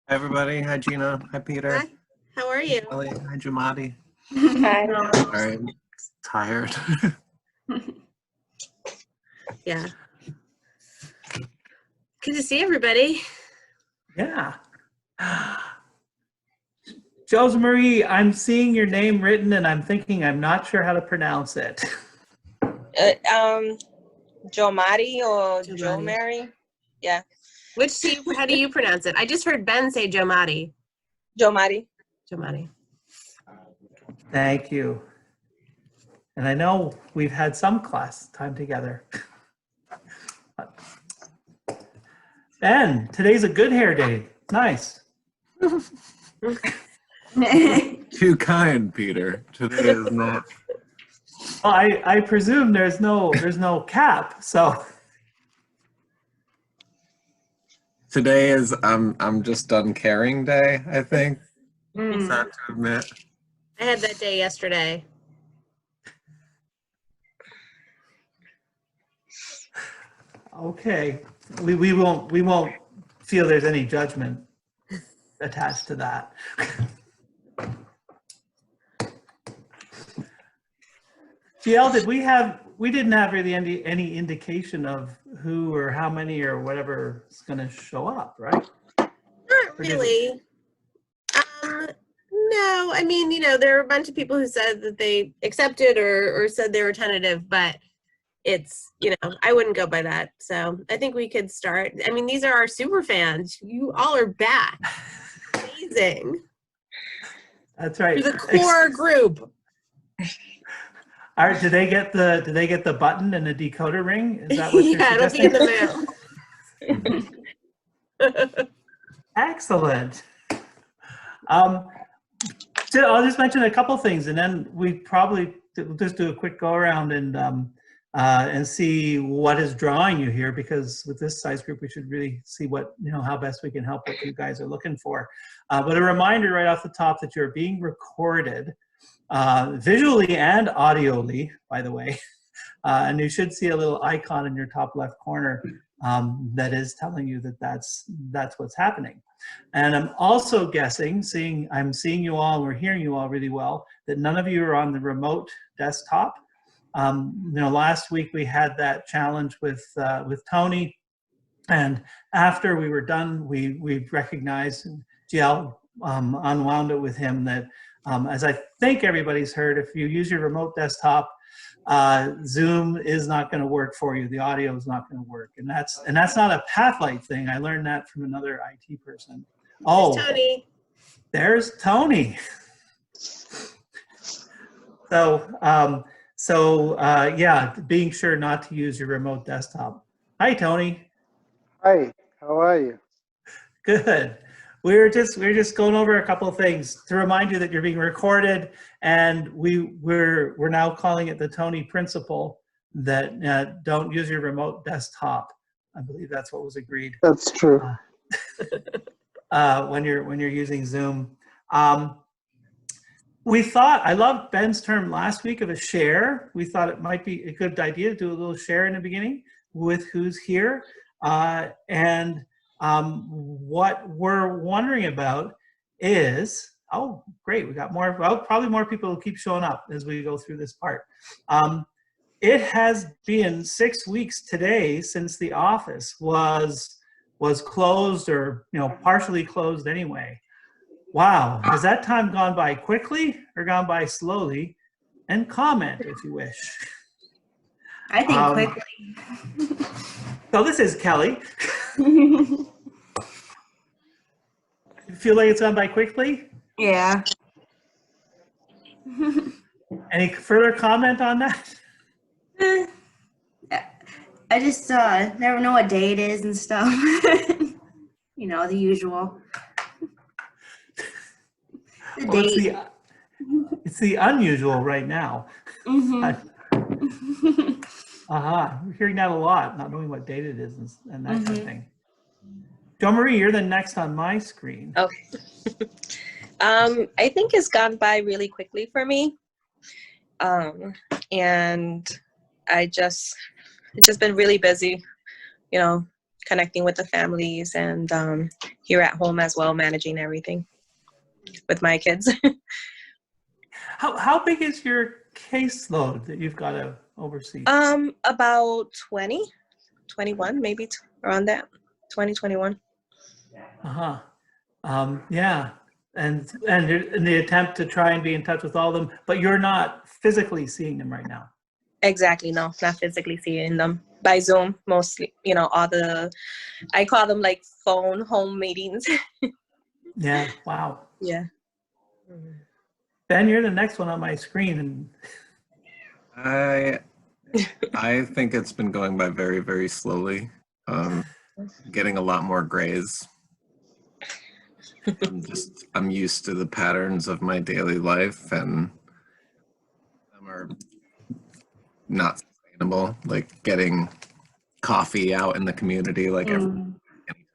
Hi everybody. Hi Gina. Hi Peter. Hi, how are you? Ellie. Hi Jamadi. Hi. Sorry, I'm tired. Yeah. Good to see everybody. Yeah. Jose Marie, I'm seeing your name written and I'm thinking I'm not sure how to pronounce it. Joe Mari or Joe Joe Mari. Mary? Yeah, How do you pronounce it? I just heard Ben say Joe Madi. Joe Mari. Joe Madi. Thank you. And I know we've had some class time together. Ben, today's a good hair day. Nice. Too kind, Peter. Today is not. Well, I presume there's no cap, so Today is I'm just done caring day, I think. Mm. Sad to admit. I had that day yesterday. okay. We won't feel there's any judgment attached to that. GL, we didn't have really any indication of who or how many or whatever is going to show up, right? Not Or did really. No, I mean, there are a bunch of people who said that they accepted or said they were tentative, but it's, I wouldn't go by that. So I think we could start. I mean, these are our super fans. You all are back. Amazing. That's right. You're the core group. All right, did they get the button and the decoder ring? Is that what you're Yeah, it'll be in suggesting? the mail. Excellent. So I'll just mention a couple things, and then we'll just do a quick go around and see what is drawing you here, because with this size group, we should really see how best we can help what you guys are looking for. But a reminder right off the top that you're being recorded visually and audioly, by the way. And you should see a little icon in your top left corner that is telling you that that's what's happening. And I'm also guessing, I'm seeing you all, and we're hearing you all really well, that none of you are on the remote desktop. Last week we had that challenge with Tony, and after we were done, we recognized, GL unwound it with him, that as I think everybody's heard, if you use your remote desktop, Zoom is not going to work for you. The audio is not going to work, and that's not a Pathlight thing. I learned that from another IT person. Oh, Tony. there's Tony. So yeah, being sure not to use your remote desktop. Hi, Tony. Hi, how are you? Good. We're just going over a couple of things to remind you that you're being recorded, and we're now calling it the Tony principle, that don't use your remote desktop. I believe that's what was agreed. That's true. When you're using Zoom. We thought, I loved Ben's term last week of a share. We thought it might be a good idea to do a little share in the beginning with who's here. What we're wondering about is, oh, great, we got more, well, probably more people will keep showing up as we go through this part. It has been 6 weeks today since the office was closed, or partially closed anyway. Wow, has that time gone by quickly or gone by slowly? And comment if you wish. I think quickly. So this is Kelly. You feel like it's gone by quickly? Yeah. Any further comment on that? I just never know what day it is and stuff. The usual. The Well, date. it's the unusual right now. We're hearing that a lot, not knowing what date it is and that kind of thing. Jo Marie, you're the next on my screen. Okay. I think it's gone by really quickly for me. And it's just been really busy, connecting with the families, and here at home as well, managing everything with my kids. How big is your caseload that you've got to oversee? About 20, 21, maybe around that, 2021. Uh-huh. Yeah. And in the attempt to try and be in touch with all of them, but you're not physically seeing them right now. Exactly, no, not physically seeing them. By Zoom, mostly, I call them like phone home meetings. Yeah. Wow. Yeah. Ben, you're the next one on my screen. And I think it's been going by very, very slowly. Getting a lot more grays. I'm used to the patterns of my daily life, and some are not sustainable. Like getting coffee out in the community, like anytime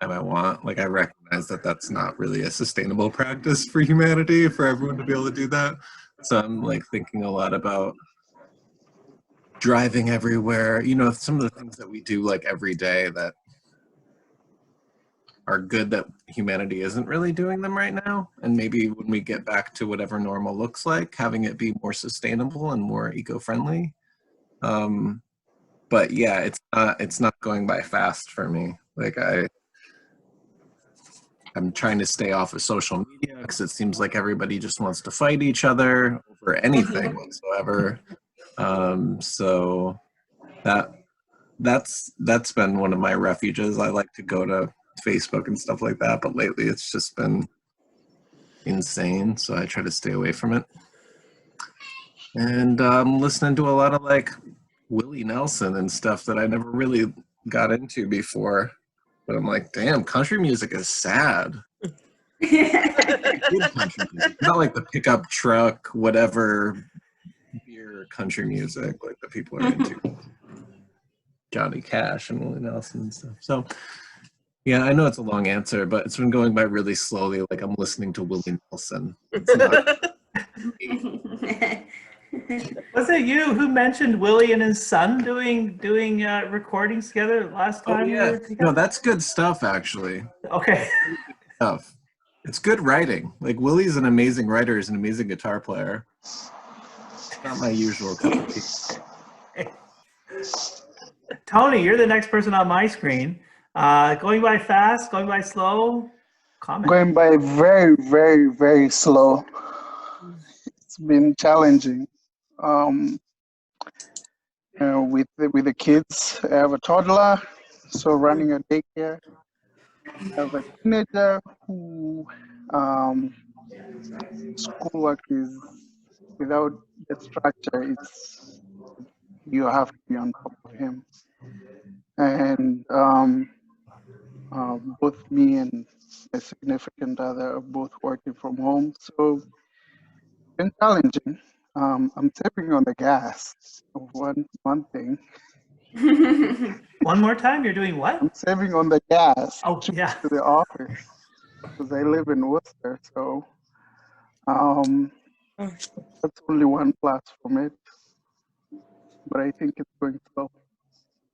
I want. Like I recognize that that's not really a sustainable practice for humanity, for everyone to be able to do that. So I'm like thinking a lot about driving everywhere. Some of the things that we do like every day that are good that humanity isn't really doing them right now. And maybe when we get back to whatever normal looks like, having it be more sustainable and more eco-friendly. But yeah, it's not going by fast for me. Like I'm trying to stay off of social media because it seems like everybody just wants to fight each other over anything whatsoever. So that's been one of my refuges. I like to go to Facebook and stuff like that, but lately it's just been insane, so I try to stay away from it. And I'm listening to a lot of like Willie Nelson and stuff that I never really got into before, but I'm like, damn, country music is sad. Good country music, not like the pickup truck, whatever beer country music like the people are into. Johnny Cash and Willie Nelson and stuff. So yeah, I know it's a long answer, but it's been going by really slowly. Like I'm listening to Willie Nelson. It's not- was it you who mentioned Willie and his son doing recordings together last Oh time? we yeah, were together? no, that's good stuff actually. Okay. Stuff. It's good writing. Like Willie's an amazing writer. He's an amazing guitar player. It's not my usual cup of tea. Tony, you're the next person on my screen. Going by fast, going by slow? Comment. Going by very, very, very slow. It's been challenging. With the kids, I have a toddler, so running a daycare. I have a teenager who schoolwork is without the structure. You have to be on top of him, and both me and a significant other are both working from home, so it's been challenging. I'm tipping on the gas. One thing. One more time, you're doing what? I'm saving on the gas Oh, yeah. to the office because I live in Worcester, so that's only one plus from it. But I think it's going slow.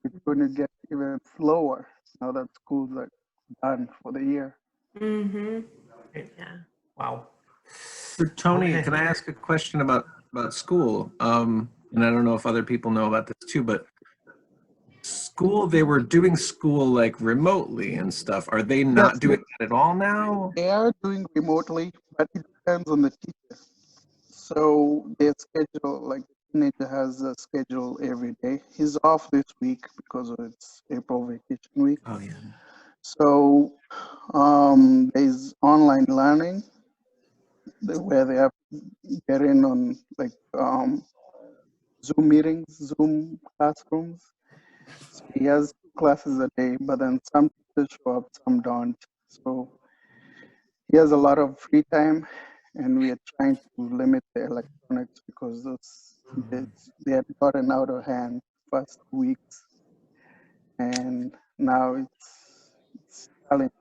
It's going to get even slower now that schools are done for the year. Yeah. Wow. So Tony, Okay. can I ask a question about school? And I don't know if other people know about this too, but school, they were doing school like remotely and stuff. Are they not Yes, doing that at all now? They are doing remotely, but it depends on the teacher. So their schedule, like the teenager has a schedule every day. He's off this week because it's April vacation week. Oh yeah. So there's online learning where they have to get in on like Zoom meetings, Zoom classrooms. So he has 2 classes a day, but then some teachers show up, some don't. So he has a lot of free time, and we are trying to limit the electronics because they had gotten out of hand first weeks, and now it's challenging.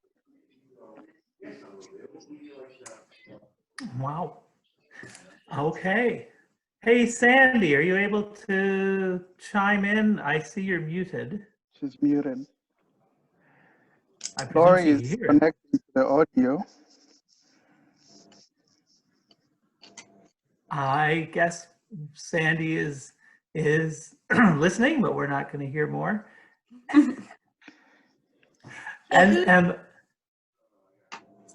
Wow. Okay. Hey, Sandy, are you able to chime in? I see you're muted. She's muted. I presume Lori she is here. connecting to the audio. I guess Sandy is listening, but we're not going to hear more. And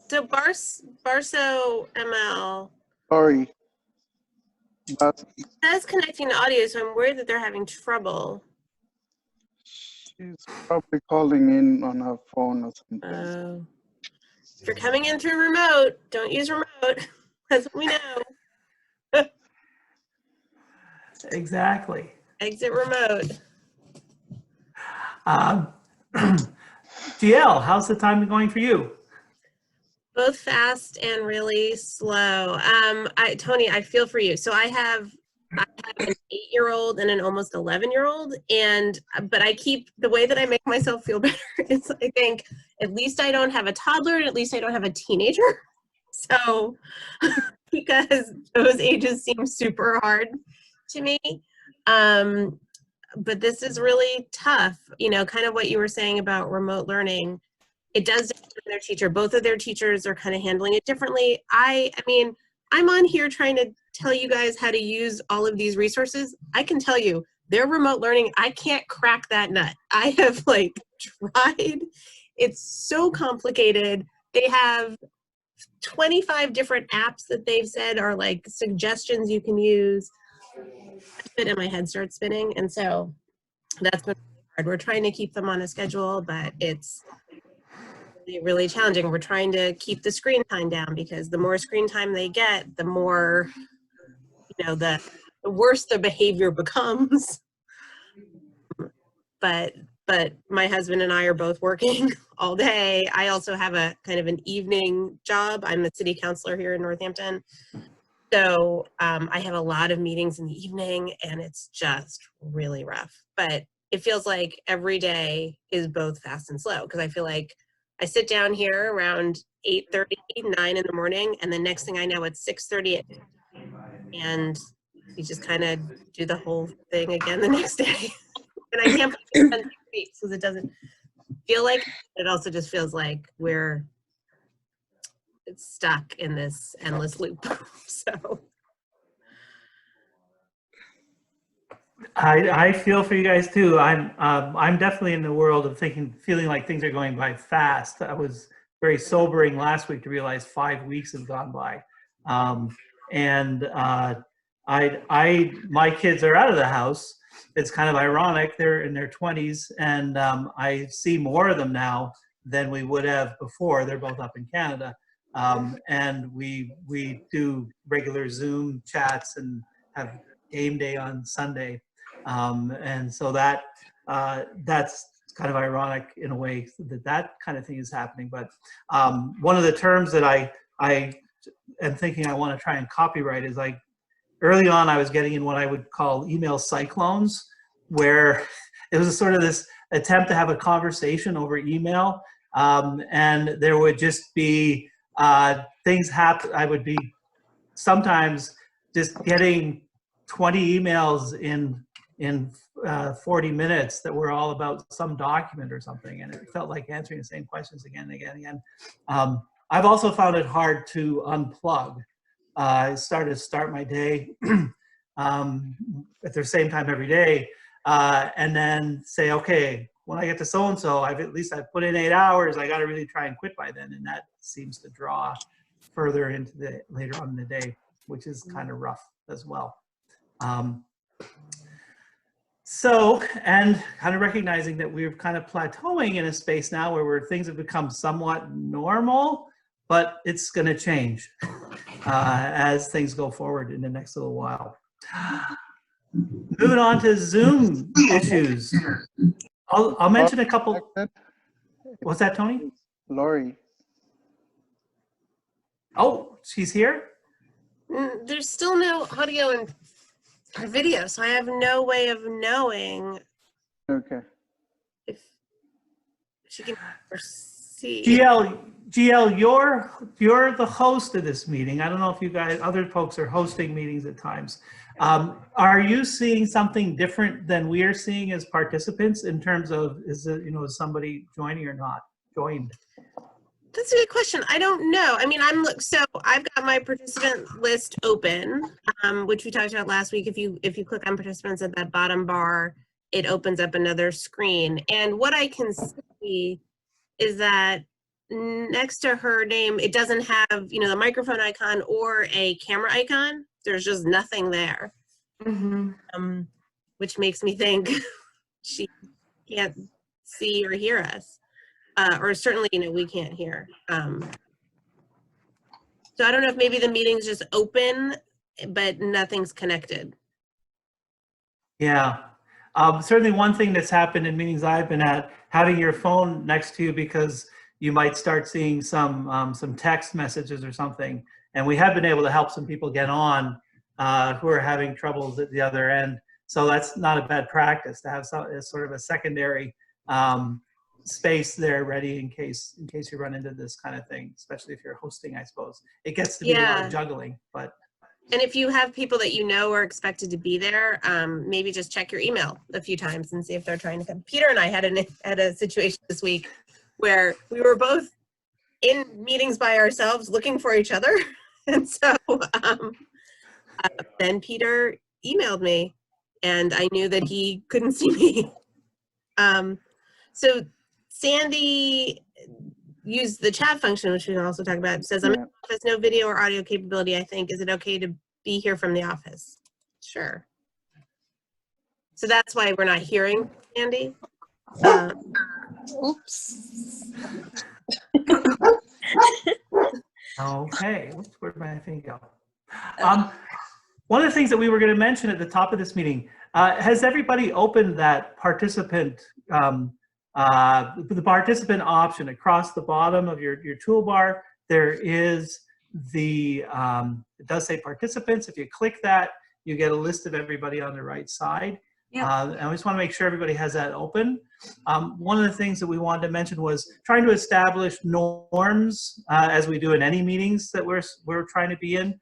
So Barso ML Lori, but says connecting to audio, so I'm worried that they're having trouble. she's probably calling in on her phone or something. If you're coming in through remote, don't use remote. That's what we know. exactly. Exit remote. GL, how's the time going for you? Both fast and really slow. Tony, I feel for you. So I have an 8-year-old and an almost 11-year-old, but the way that I make myself feel better is I think at least I don't have a toddler and at least I don't have a teenager. So because those ages seem super hard to me. But this is really tough, kind of what you were saying about remote learning. It does depend on their teacher. Both of their teachers are kind of handling it differently. I mean, I'm on here trying to tell you guys how to use all of these resources. I can tell you, their remote learning, I can't crack that nut. I have tried. It's so complicated. They have 25 different apps that they've said are suggestions you can use. And my head starts spinning, and so that's been hard. We're trying to keep them on a schedule, but it's really challenging. We're trying to keep the screen time down because the more screen time they get, the more, the worse the behavior becomes. But my husband and I are both working all day. I also have a kind of an evening job. I'm the city councilor here in Northampton. So I have a lot of meetings in the evening, and it's just really rough. But it feels like every day is both fast and slow, because I feel like I sit down here around 8:30, 9 in the morning, and the next thing I know, it's 6:30, and you just kind of do the whole thing again the next day. And I can't put it on weeks because it doesn't feel like it. Also just feels like we're stuck in this endless loop. So I feel for you guys too. I'm definitely in the world of feeling like things are going by fast. That was very sobering last week to realize 5 weeks have gone by, my kids are out of the house. It's kind of ironic. They're in their 20s, and I see more of them now than we would have before. They're both up in Canada, and we do regular Zoom chats and have game day on Sunday. And so that's kind of ironic in a way that kind of thing is happening. But one of the terms that I am thinking I want to try and copyright is early on I was getting in what I would call email cyclones, where it was sort of this attempt to have a conversation over email, and there would just be things happen. I would be sometimes just getting 20 emails in 40 minutes that were all about some document or something, and it felt like answering the same questions again and again and again. I've also found it hard to unplug. I started to start my day at the same time every day, and then say, okay, when I get to so-and-so, I've put in 8 hours, I got to really try and quit by then, and that seems to draw further into the later on in the day, which is kind of rough as well. So, and kind of recognizing that we're kind of plateauing in a space now where things have become somewhat normal, but it's going to change as things go forward in the next little while. Moving on to Zoom issues. I'll mention a couple. What's that, Tony? Lori. Oh, she's here? there's still no audio and video, so I have no way of knowing Okay. if she can see. GL, you're the host of this meeting. I don't know if you guys, other folks are hosting meetings at times. Are you seeing something different than we are seeing as participants in terms of, is somebody joining or not joined? That's a good question. I don't know. I mean, so I've got my participant list open, which we talked about last week. If you click on participants at that bottom bar, it opens up another screen. And what I can see is that next to her name, it doesn't have, the microphone icon or a camera icon. There's just nothing there, which makes me think she can't see or hear us. Or certainly, we can't hear. So I don't know if maybe the meeting's just open, but nothing's connected. Yeah. Certainly one thing that's happened in meetings I've been at, having your phone next to you because you might start seeing some text messages or something. And we have been able to help some people get on who are having troubles at the other end. So that's not a bad practice to have sort of a secondary space there ready in case you run into this kind of thing, especially if you're hosting, I suppose. It gets to be a lot of juggling, but. And if you have people that are expected to be there, maybe just check your email a few times and see if they're trying to come. Peter and I had a situation this week where we were both in meetings by ourselves looking for each other. And so then Peter emailed me and I knew that he couldn't see me. So Sandy used the chat function, which we can also talk about. It says, I'm in the office, no video or audio capability, I think. Is it okay to be here from the office? Sure. So that's why we're not hearing Sandy. Oops. Okay, where'd my thing go? One of the things that we were going to mention at the top of this meeting, has everybody opened that participant, the participant option across the bottom of your toolbar? There is it does say participants. If you click that, you get a list of everybody on the right side. And I just want to make sure everybody has that open. One of the things that we wanted to mention was trying to establish norms as we do in any meetings that we're trying to be in,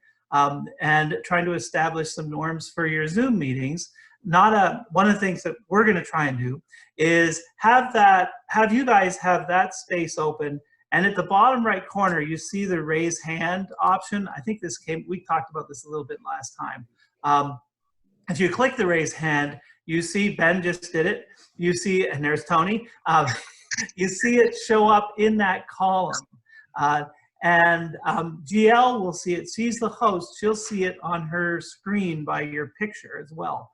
and trying to establish some norms for your Zoom meetings. One of the things that we're going to try and do is have you guys have that space open, and at the bottom right corner you see the raise hand option. I think we talked about this a little bit last time. If you click the raise hand, you see Ben just did it. You see, and there's Tony. You see it show up in that column. And GL will see it. She's the host. She'll see it on her screen by your picture as well.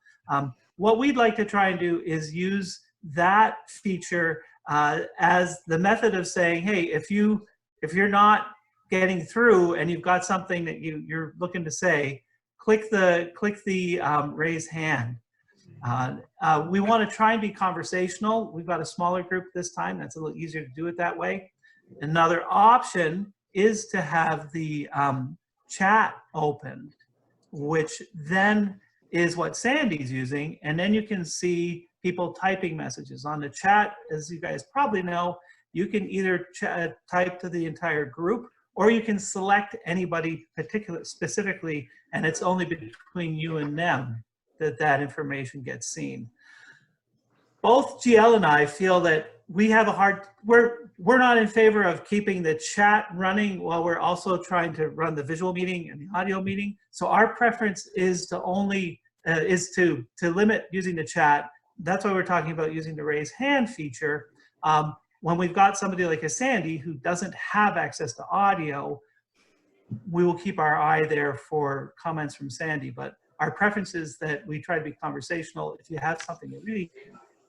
What we'd like to try and do is use that feature as the method of saying, hey, if you're not getting through and you've got something that you're looking to say, click the raise hand. We want to try and be conversational. We've got a smaller group this time. That's a little easier to do it that way. Another option is to have the chat opened, which then is what Sandy's using. And then you can see people typing messages on the chat. As you guys probably know, you can either type to the entire group, or you can select anybody specifically, and it's only between you and them that information gets seen. Both GL and I feel that we have we're not in favor of keeping the chat running while we're also trying to run the visual meeting and the audio meeting. So our preference is to limit using the chat. That's why we're talking about using the raise hand feature. When we've got somebody like a Sandy who doesn't have access to audio, we will keep our eye there for comments from Sandy. But our preference is that we try to be conversational. If you have something you're really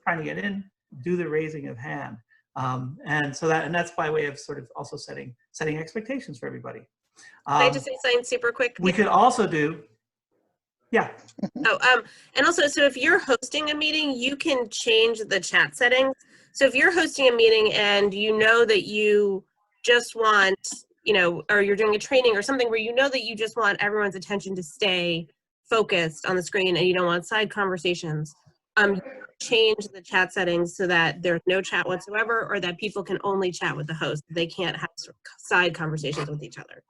trying to get in, do the raising of hand. And that's by way of sort of also setting expectations for everybody. Can I just say something super quick? We could also do, yeah. And also, so if you're hosting a meeting, you can change the chat settings. So if you're hosting a meeting and you know that you just want, or you're doing a training or something where you know that you just want everyone's attention to stay focused on the screen and you don't want side conversations, change the chat settings so that there's no chat whatsoever, or that people can only chat with the host. They can't have side conversations with each other.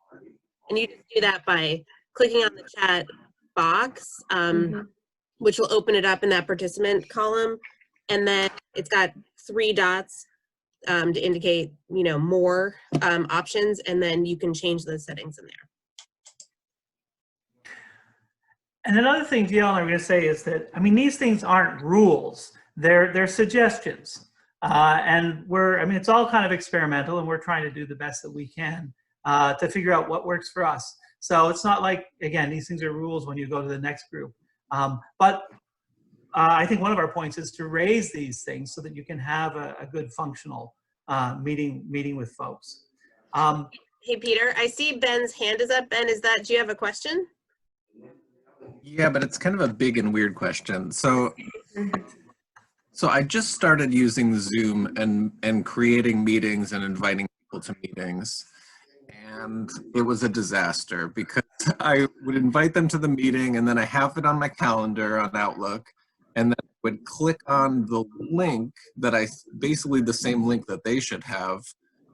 And you just do that by clicking on the chat box, which will open it up in that participant column. And then it's got 3 dots. to indicate, more options, and then you can change those settings in there. And another thing, GL, and I'm going to say is that, I mean, these things aren't rules. They're suggestions. And it's all kind of experimental, and we're trying to do the best that we can to figure out what works for us. So it's not like, again, these things are rules when you go to the next group. But I think one of our points is to raise these things so that you can have a good functional meeting with folks. Hey, Peter, I see Ben's hand is up. Ben, do you have a question? Yeah, but it's kind of a big and weird question. So I just started using Zoom and creating meetings and inviting people to meetings. And it was a disaster because I would invite them to the meeting and then I have it on my calendar on Outlook, and then I would click on the link basically the same link that they should have,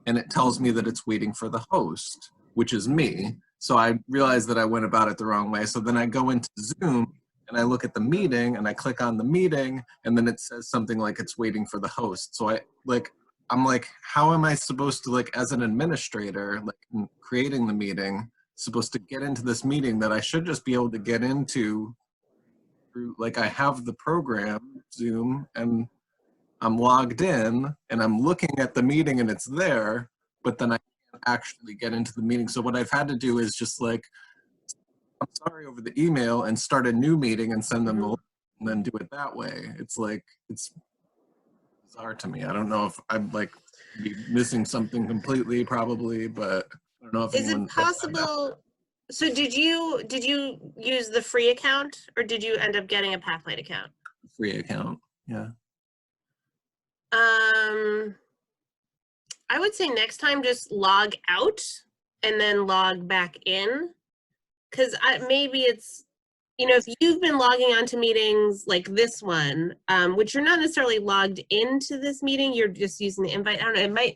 and it tells me that it's waiting for the host, which is me. So I realized that I went about it the wrong way. So then I go into Zoom and I look at the meeting and I click on the meeting, and then it says something like it's waiting for the host. So I'm like, how am I supposed to, like, as an administrator, like creating the meeting, supposed to get into this meeting that I should just be able to get into through, like, I have the program, Zoom, and I'm logged in and I'm looking at the meeting and it's there, but then I can't actually get into the meeting. So what I've had to do is just like, I'm sorry, over the email and start a new meeting and send them the link and then do it that way. It's like, it's bizarre to me. I don't know if I'm like missing something completely, probably, but I don't know if Is it anyone has found out. possible? So did you use the free account, or did you end up getting a Pathlight account? Free account, yeah. I would say next time just log out and then log back in, because maybe it's, if you've been logging onto meetings like this one, which you're not necessarily logged into this meeting, you're just using the invite. I don't know.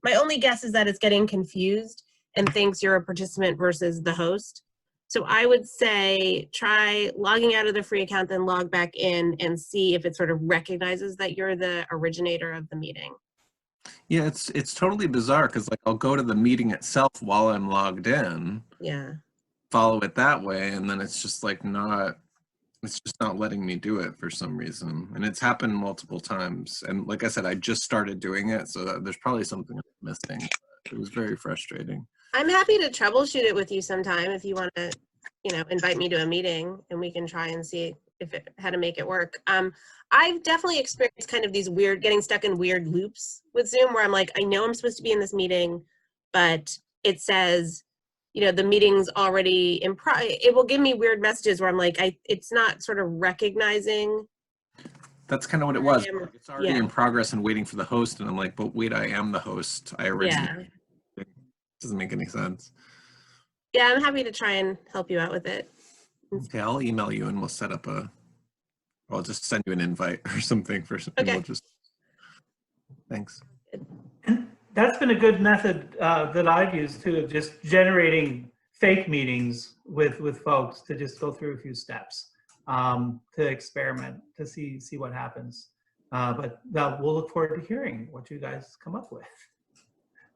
My only guess is that it's getting confused and thinks you're a participant versus the host. So I would say try logging out of the free account, then log back in and see if it sort of recognizes that you're the originator of the meeting. Yeah, it's totally bizarre because like I'll go to the meeting itself while I'm logged in, Yeah. follow it that way, and then it's just like it's just not letting me do it for some reason. And it's happened multiple times. And like I said, I just started doing it, so there's probably something I'm missing. It was very frustrating. I'm happy to troubleshoot it with you sometime if you want to, invite me to a meeting and we can try and see how to make it work. I've definitely experienced kind of these getting stuck in weird loops with Zoom where I'm like, I know I'm supposed to be in this meeting, but it says, the meeting's already it will give me weird messages where I'm like, it's not sort of recognizing. That's kind of what it was. It's already Yeah. in progress and waiting for the host, and I'm like, but wait, I am the host. I originally. Yeah. It doesn't make any sense. Yeah, I'm happy to try and help you out with it. Okay, I'll email you and we'll set up I'll just send you an invite or something and Okay. we'll just. Thanks. And that's been a good method that I've used too, of just generating fake meetings with folks to just go through a few steps to experiment, to see what happens. But we'll look forward to hearing what you guys come up with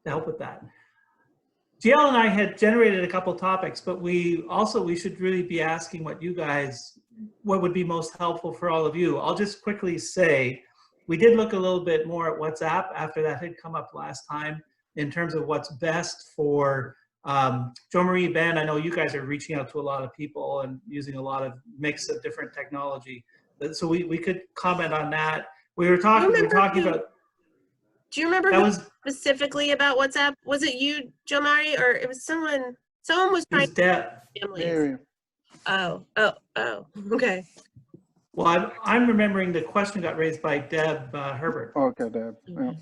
to help with that. GL and I had generated a couple topics, but we should really be asking what would be most helpful for all of you. I'll just quickly say, we did look a little bit more at WhatsApp after that had come up last time in terms of what's best for Jo Marie, Ben. I know you guys are reaching out to a lot of people and using a lot of mix of different technology. So we could comment on that. We were talking about. Do you remember who specifically about WhatsApp? Was it you, Jo Marie, or it was someone? Someone was trying to Deb. families. Mary. Oh, okay. Well, I'm remembering the question got raised by Deb Herbert. Okay, Deb. Yeah.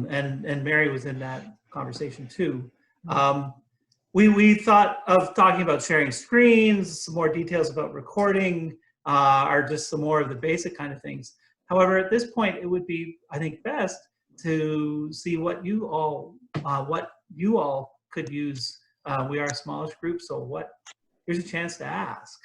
And Mary was in that conversation too. We thought of talking about sharing screens, some more details about recording, or just some more of the basic kind of things. However, at this point, it would be, I think, best to see what you all could use. We are a smallish group, so here's a chance to ask.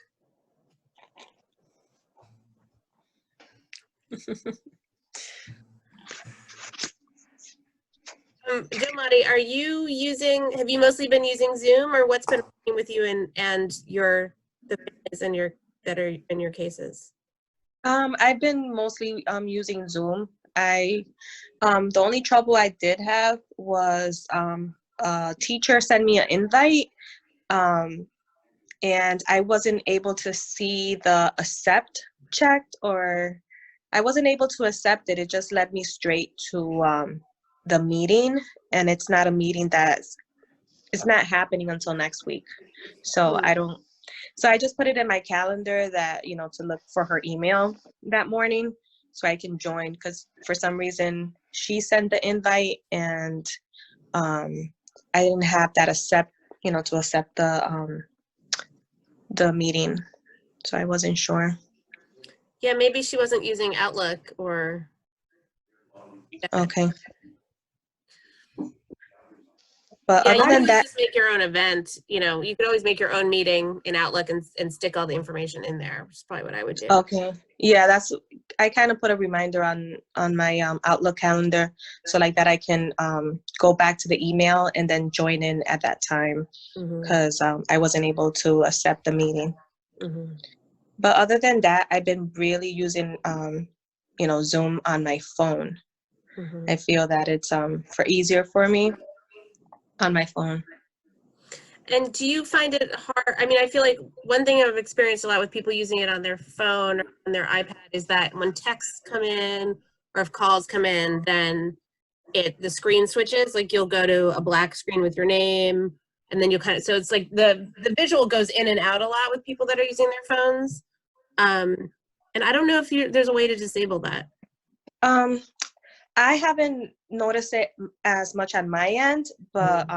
Jomati, have you mostly been using Zoom, or what's been working with you and the families that are in your cases? I've been mostly using Zoom. The only trouble I did have was a teacher sent me an invite, and I wasn't able to see the accept checked, or I wasn't able to accept it. It just led me straight to the meeting, and it's not a meeting it's not happening until next week. So I just put it in my calendar that, to look for her email that morning so I can join, because for some reason she sent the invite and I didn't have that to accept the meeting. So I wasn't sure. Yeah, maybe she wasn't using Outlook or. Okay. But Yeah, other you can than always that, just make your own event. You could always make your own meeting in Outlook and stick all the information in there, which is probably what I would do. okay. Yeah, I kind of put a reminder on my Outlook calendar, so like that I can go back to the email and then join in at that time, because I wasn't able to accept the meeting. But other than that, I've been really using Zoom on my phone. I feel that it's easier for me on my phone. And do you find it hard? I mean, I feel like one thing I've experienced a lot with people using it on their phone or on their iPad is that when texts come in or if calls come in, then the screen switches. Like you'll go to a black screen with your name, and then you'll so it's like the visual goes in and out a lot with people that are using their phones. And I don't know if there's a way to disable that. I haven't noticed it as much on my end, but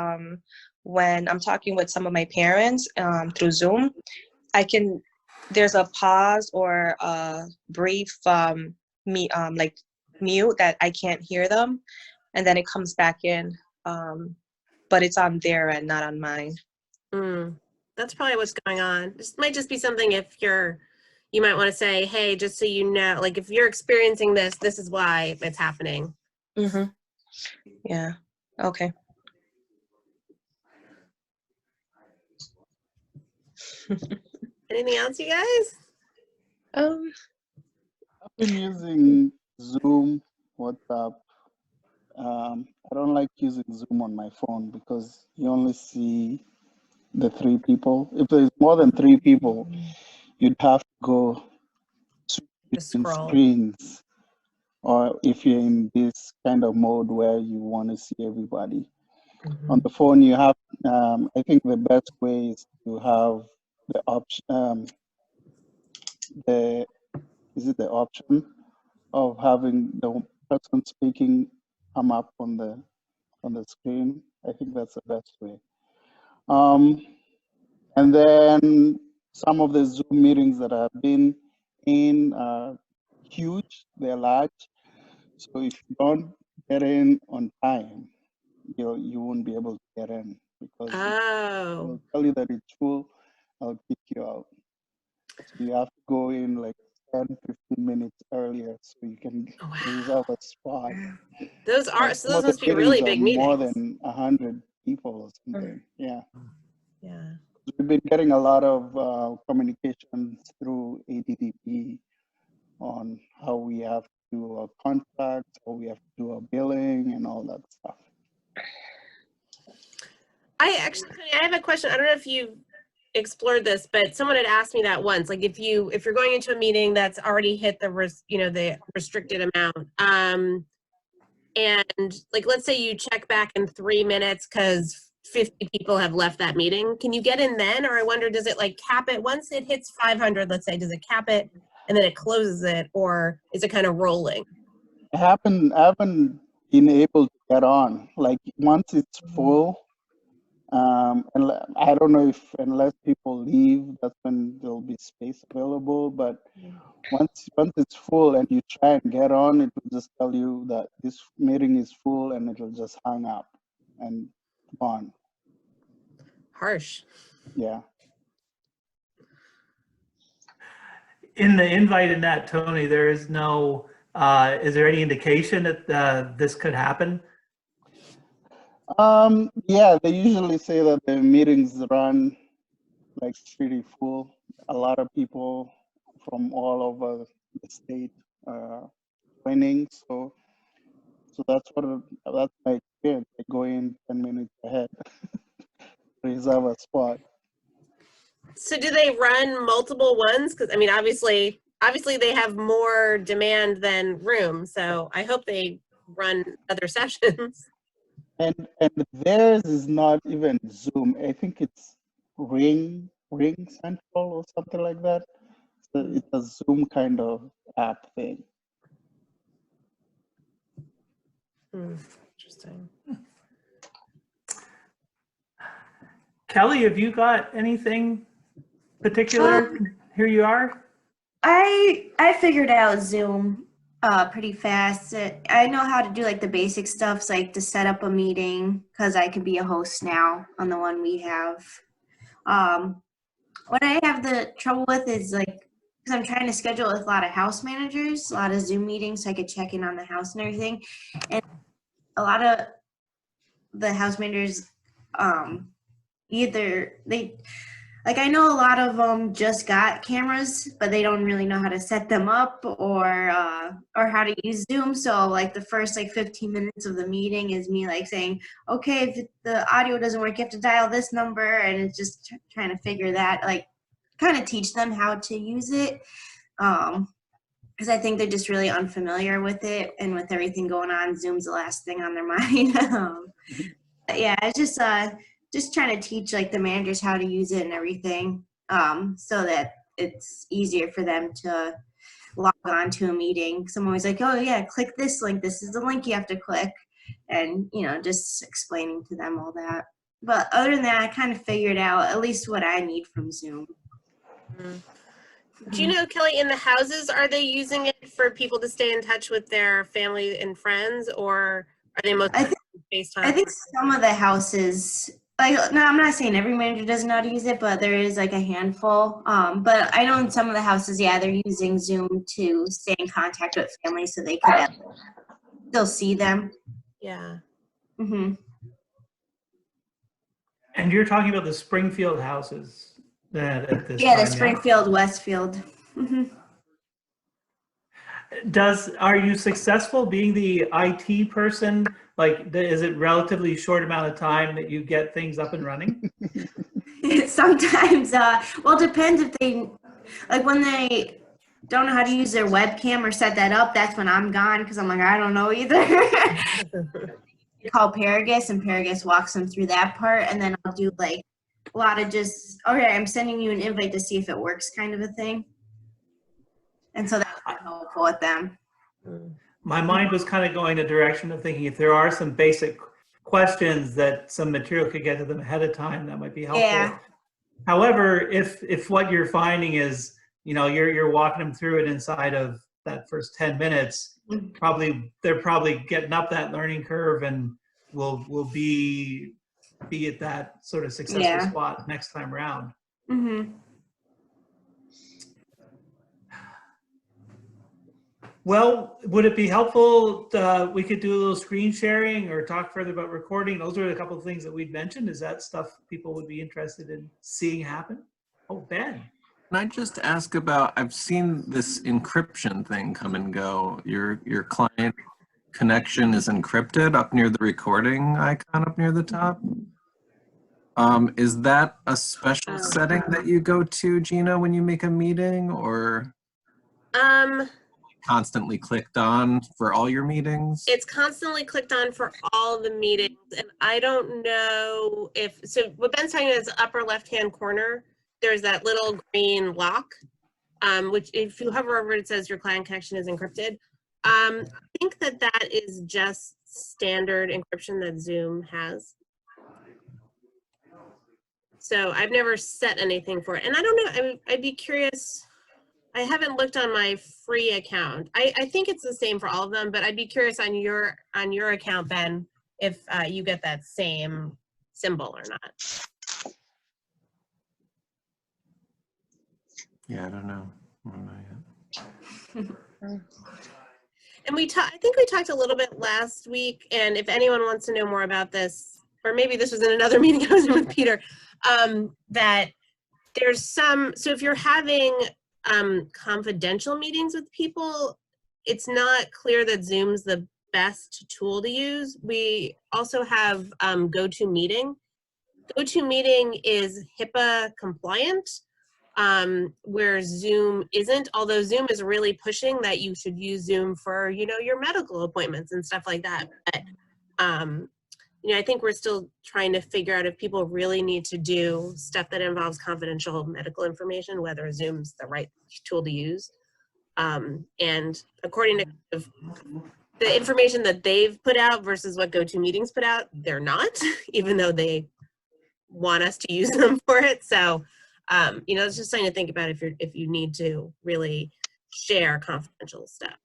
when I'm talking with some of my parents through Zoom, there's a pause or a brief like mute that I can't hear them, and then it comes back in, but it's on their end, not on mine. That's probably what's going on. This might just be something you might want to say, hey, just so you know, like if you're experiencing this is why it's happening. Yeah. Okay. Anything else, you guys? I've been using Zoom, WhatsApp. I don't like using Zoom on my phone because you only see the 3 people. If there's more than 3 people, you'd have to go between screens, or if you're in this kind of mode where you want to see everybody. On the phone, you have, I think the best way is to have the option, the option of having the person speaking come up on the screen. I think that's the best way. And then some of the Zoom meetings that I've been in are huge, they're large. So if you don't get in on time, you won't be able to get in, because they'll tell you that it's full, I'll kick you out. So you have to go in like 10, 15 minutes earlier so you can reserve a spot. Those must be really big meetings. More than 100 people or something. Yeah. Yeah. We've been getting a lot of communications through ADDP on how we have to do a contract, how we have to do a billing, and all that stuff. I have a question. I don't know if you've explored this, but someone had asked me that once. Like if you're going into a meeting that's already hit the restricted amount, and like let's say you check back in 3 minutes because 50 people have left that meeting, can you get in then? Or I wonder, does it like cap it once it hits 500? Let's say, does it cap it and then it closes it, or is it kind of rolling? I haven't been able to get on. Like once it's full. And I don't know if unless people leave, that's when there'll be space available. But once it's full and you try and get on, it will just tell you that this meeting is full, and it'll just hang up and gone. Harsh. Yeah. In the invite in that, Tony, there is no, is there any indication that this could happen? Yeah, they usually say that the meetings run like pretty full. A lot of people from all over the state joining. So that's my experience. I go in 10 minutes ahead, reserve a spot. So do they run multiple ones? Because I mean, obviously they have more demand than room. So I hope they run other sessions. And theirs is not even Zoom. I think it's Ring Central or something like that. So it's a Zoom kind of app thing. Interesting. Kelly, have you got anything particular? Here you are. I figured out Zoom pretty fast. I know how to do like the basic stuff, like to set up a meeting, because I could be a host now on the one we have. What I have the trouble with is like, because I'm trying to schedule with a lot of house managers, a lot of Zoom meetings, so I could check in on the house and everything. And a lot of the house managers, either they, like I know a lot of them just got cameras, but they don't really know how to set them up or how to use Zoom. So like the first like 15 minutes of the meeting is me like saying, okay, if the audio doesn't work, you have to dial this number, and it's just trying to figure that, like kind of teach them how to use it. Because I think they're just really unfamiliar with it, and with everything going on, Zoom's the last thing on their mind. Yeah, it's just trying to teach like the managers how to use it and everything, so that it's easier for them to log on to a meeting. So I'm always like, oh yeah, click this link. This is the link you have to click, and just explaining to them all that. But other than that, I kind of figured out at least what I need from Zoom. Do you know, Kelly, in the houses, are they using it for people to stay in touch with their family and friends, or are they mostly FaceTime? I think some of the houses, like, no, I'm not saying every manager doesn't know how to use it, but there is like a handful. But I know in some of the houses, yeah, they're using Zoom to stay in contact with family so they could still see them. Yeah. Mm-hmm. And you're talking about the Springfield houses at this Yeah, time, the Springfield, Westfield. Mm-hmm. Are you successful being the IT person? Like, is it relatively short amount of time that you get things up and running? Sometimes, well, it depends if they, like when they don't know how to use their webcam or set that up, that's when I'm gone, because I'm like, I don't know either. Call Paragus, and Paragus walks them through that part, and then I'll do like a lot of just, okay, I'm sending you an invite to see if it works kind of a thing. And so that's helpful with them. My mind was kind of going the direction of thinking if there are some basic questions that some material could get to them ahead of time, that might be helpful. Yeah. However, if what you're finding is, you're walking them through it inside of that first 10 minutes, they're probably getting up that learning curve and will be at that sort of successful spot next time around. Mm-hmm. Well, would it be helpful we could do a little screen sharing or talk further about recording? Those are a couple of things that we'd mentioned. Is that stuff people would be interested in seeing happen? Oh, Ben. Can I just ask about, I've seen this encryption thing come and go. Your client connection is encrypted up near the recording icon up near the top. Is that a special setting that you go to, Gina, when you make a meeting, or constantly clicked on for all your meetings? It's constantly clicked on for all the meetings, and I don't know if, so what Ben's talking about is the upper left-hand corner. There's that little green lock, which if you hover over it says your client connection is encrypted. I think that is just standard encryption that Zoom has. So I've never set anything for it. And I don't know, I'd be curious. I haven't looked on my free account. I think it's the same for all of them, but I'd be curious on your account, Ben, if you get that same symbol or not. Yeah, I don't know yet. And I think we talked a little bit last week, and if anyone wants to know more about this, or maybe this was in another meeting I was in with Peter, that there's some, so if you're having confidential meetings with people, it's not clear that Zoom's the best tool to use. We also have GoToMeeting. GoToMeeting is HIPAA compliant, where Zoom isn't, although Zoom is really pushing that you should use Zoom for, you know, your medical appointments and stuff like that. But, you know, I think we're still trying to figure out if people really need to do stuff that involves confidential medical information, whether Zoom's the right tool to use. And according to the information that they've put out versus what GoToMeetings put out, they're not, even though they want us to use them for it. So, you know, it's just something to think about if you need to really share confidential stuff.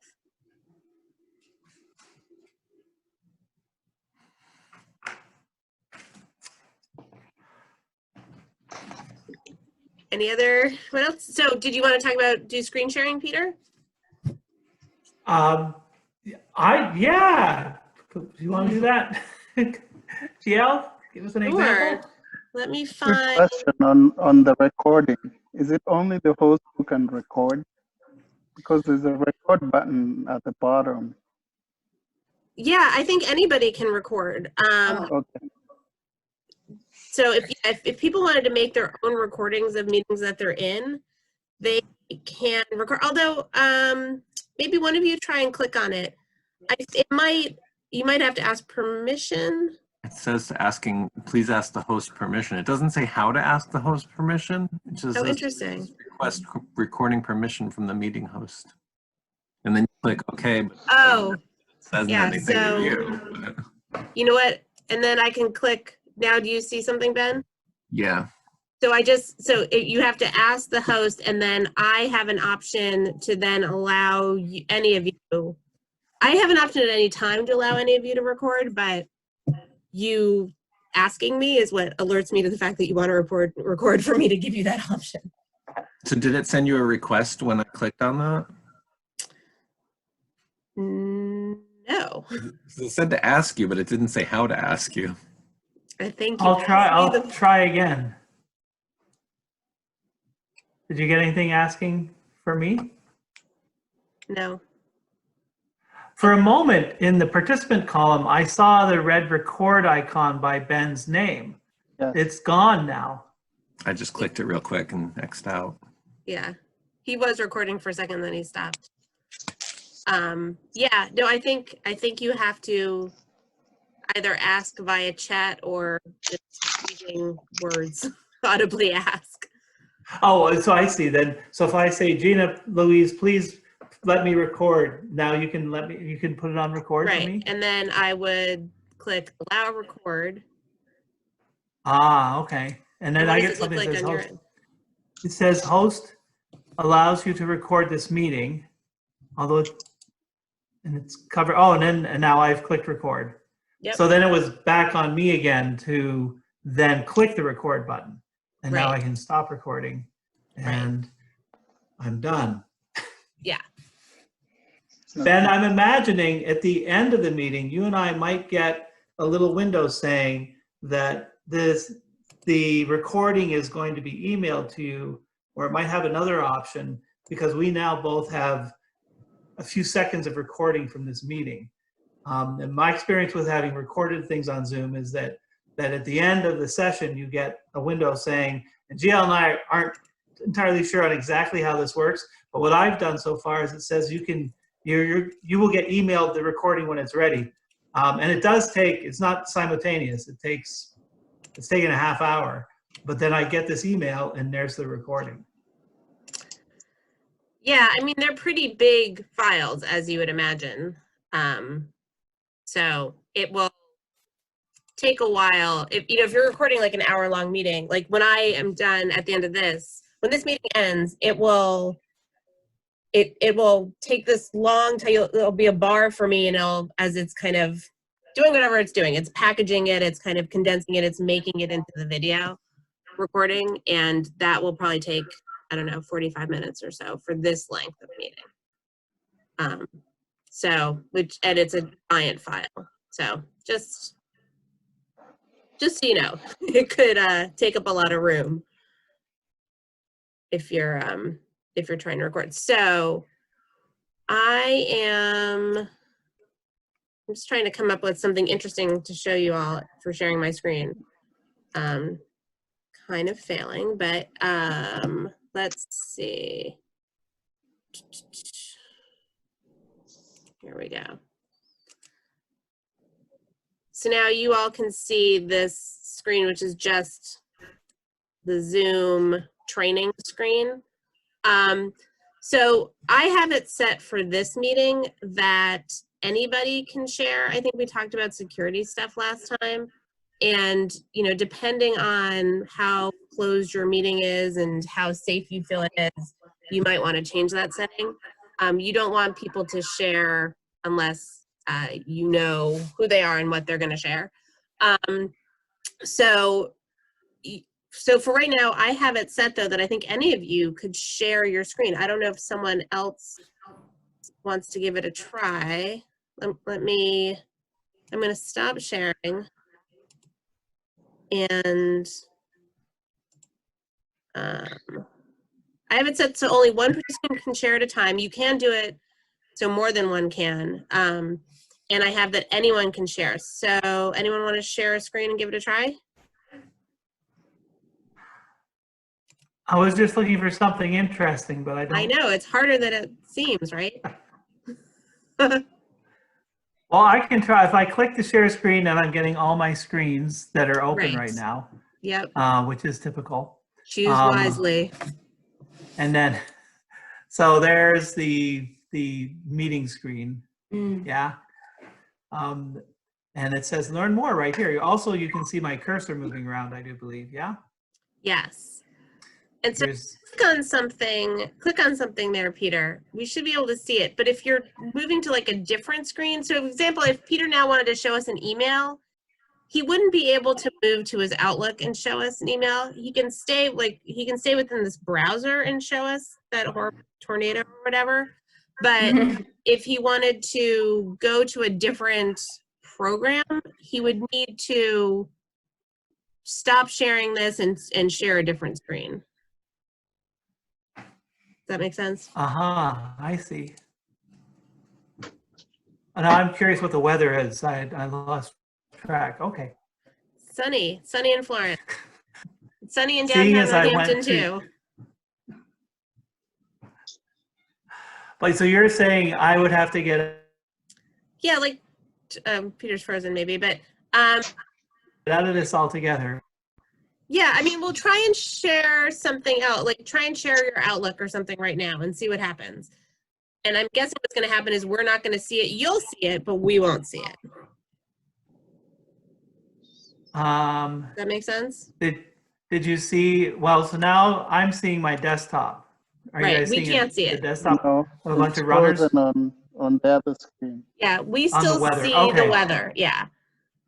Any other, what else? So did you want to talk about do screen sharing, Peter? Yeah. Do you want to do that? GL, give us an Sure. example. Let me Quick find, question on the recording. Is it only the host who can record? Because there's a record button at the bottom. yeah, I think anybody can record. Okay. So if people wanted to make their own recordings of meetings that they're in, they can record. Although maybe one of you try and click on it. You might have to ask permission. It says please ask the host permission. It doesn't say how to ask the host permission. It just Oh, says interesting. request recording permission from the meeting host. And then you click OK. But Oh, it says yeah, anything so- to you. But you know what? And then I can click. Now, do you see something, Ben? yeah. So you have to ask the host, and then I have an option to then allow any of you. I have an option at any time to allow any of you to record, but you asking me is what alerts me to the fact that you want to record for me to give you that option. So did it send you a request when I clicked on that? No, It said to ask you, but it didn't say how to ask you. I think you I'll asked me try again. Did you get anything asking for me? No. For a moment in the participant column, I saw the red record icon by Ben's name. Yes. It's gone now. I just clicked it real quick and X'd out. Yeah, he was recording for a second, then he stopped. Yeah, no, I think you have to either ask via chat or just using words, audibly ask. Oh, so I see then. So if I say, Gina, Louise, please let me record. Now you can put it on record for me? Right, and then I would click allow record. Ah, okay. And then And what I does get it look something that like says on your host. end? It says host allows you to record this meeting, although and it's covered. Oh, and now I've clicked record. Yep. So then it was back on me again to then click the record button. And now I Right. can stop recording and I'm done. Yeah. Ben, I'm imagining at the end of the meeting, you and I might get a little window saying that the recording is going to be emailed to you, or it might have another option because we now both have a few seconds of recording from this meeting. And my experience with having recorded things on Zoom is that at the end of the session, you get a window saying, and GL and I aren't entirely sure on exactly how this works, but what I've done so far is it says you will get emailed the recording when it's ready. And it does take, it's not simultaneous. It's taken a half hour, but then I get this email and there's the recording. Yeah, I mean, they're pretty big files, as you would imagine. So it will take a while. If you're recording like an hour-long meeting, like when I am done at the end of this, when this meeting ends, it will take this long time. It'll be a bar for me, as it's kind of doing whatever it's doing. It's packaging it, it's kind of condensing it, it's making it into the video recording, and that will probably take, I don't know, 45 minutes or so for this length of meeting. And it's a giant file. So just Just so you know, it could take up a lot of room if you're trying to record. So I'm just trying to come up with something interesting to show you all for sharing my screen. Kind of failing, but let's see. Here we go. So now you all can see this screen, which is just the Zoom training screen. So I have it set for this meeting that anybody can share. I think we talked about security stuff last time. And, you know, depending on how closed your meeting is and how safe you feel it is, you might want to change that setting. You don't want people to share unless you know who they are and what they're going to share. So for right now, I have it set though that I think any of you could share your screen. I don't know if someone else wants to give it a try. I'm going to stop sharing. And I have it set so only one person can share at a time. You can do it so more than one can. And I have that anyone can share. So anyone want to share a screen and give it a try? I was just looking for something interesting, but I don't. I know, it's harder than it seems, right? Well, I can try. If I click the share screen, then I'm getting all my screens that are open right now, Yep, which is typical. choose wisely. And then, so there's the meeting screen. Yeah. And it says learn more right here. Also, you can see my cursor moving around, I do believe. Yeah. Yes. And so click on something there, Peter. We should be able to see it. But if you're moving to like a different screen, so for example, if Peter now wanted to show us an email, he wouldn't be able to move to his Outlook and show us an email. He can stay within this browser and show us that horrible tornado or whatever. But if he wanted to go to a different program, he would need to stop sharing this and share a different screen. Does that make sense? I see. And I'm curious what the weather is. I lost track. Okay. Sunny in Florence. It's sunny in Seeing downtown as I Northampton went too. But so you're saying I would have to get Yeah, like Peter's frozen maybe, but out of this altogether. yeah, I mean, we'll try and share something else, like try and share your Outlook or something right now and see what happens. And I'm guessing what's going to happen is we're not going to see it. You'll see it, but we won't see it. Does that make sense? Did you see? Well, so now I'm seeing my desktop. Are you Right, guys we seeing can't see the it. desktop No, with a bunch it's of runners? frozen on the other screen. Yeah, we On the still weather, see okay. the weather. Yeah.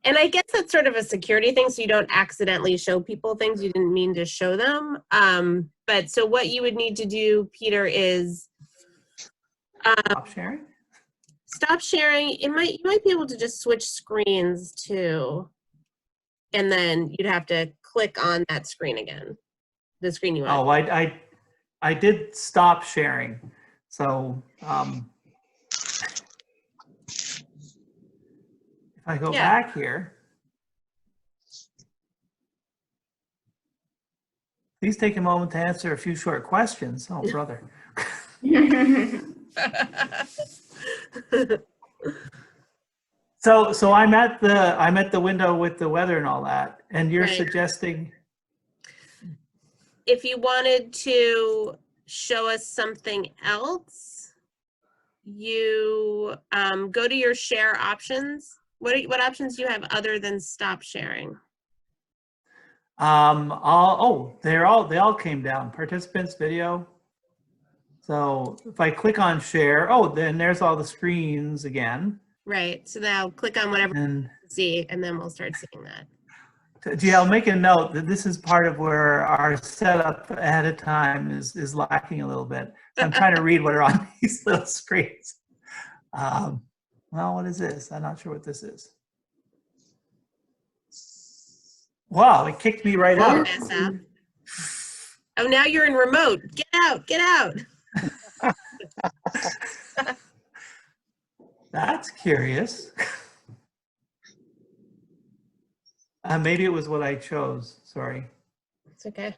And I guess that's sort of a security thing, so you don't accidentally show people things you didn't mean to show them. But so what you would need to do, Peter, is Stop sharing? stop sharing. You might be able to just switch screens too. And then you'd have to click on that screen again. The screen you want. Oh, I did stop sharing. So if I go back here, please take a moment to answer a few short questions. Oh, brother. So I'm at the window with the weather and all that, and you're Right. suggesting If you wanted to show us something else, you go to your share options. What options do you have other than stop sharing? they all came down. Participants, video. So if I click on share, then there's all the screens again. Right. So now click on whatever And you see, and then we'll start seeing that. Gee, I'll make a note that this is part of where our setup ahead of time is lacking a little bit. So I'm trying to read what are on these little screens. Well, what is this? I'm not sure what this is. Wow, it kicked me right out. Mess up. Oh, now you're in remote. Get out, get out. That's curious. Maybe it was what I chose. Sorry. It's okay.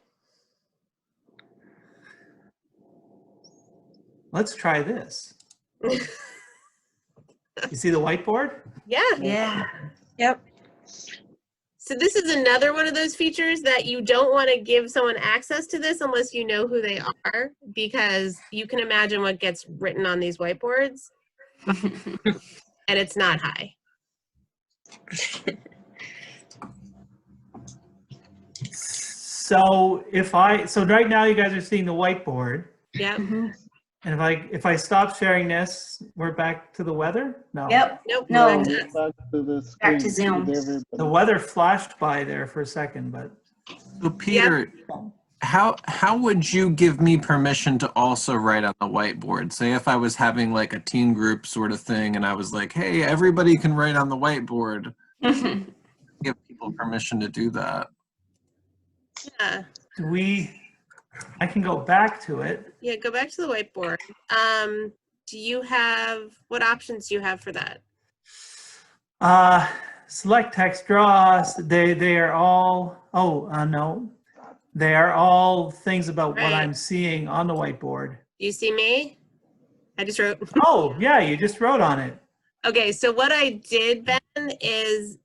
Let's try this. You see the whiteboard? Yeah. Yeah. Yep. So this is another one of those features that you don't want to give someone access to this unless you know who they are, because you can imagine what gets written on these whiteboards, and it's not high. So so right now you guys are seeing the whiteboard. Yep. Mhm. And if I stop sharing this, we're back to the weather? No. Yep. Nope. No. back to us. Back to the Back to screen Zoom. with everybody. The weather flashed by there for a second, but So Peter, how would you give me permission to also write on the whiteboard? Say if I was having like a teen group sort of thing and I was like, hey, everybody can write on the whiteboard. Give people permission to do that. Yeah. I can go back to it. Yeah. Go back to the whiteboard. What options do you have for that? Select text draw. They are all, no. They are all things about what Right. I'm seeing on the whiteboard. Do you see me? I just wrote. Oh, yeah, you just wrote on it. Okay, so what I did, Ben, is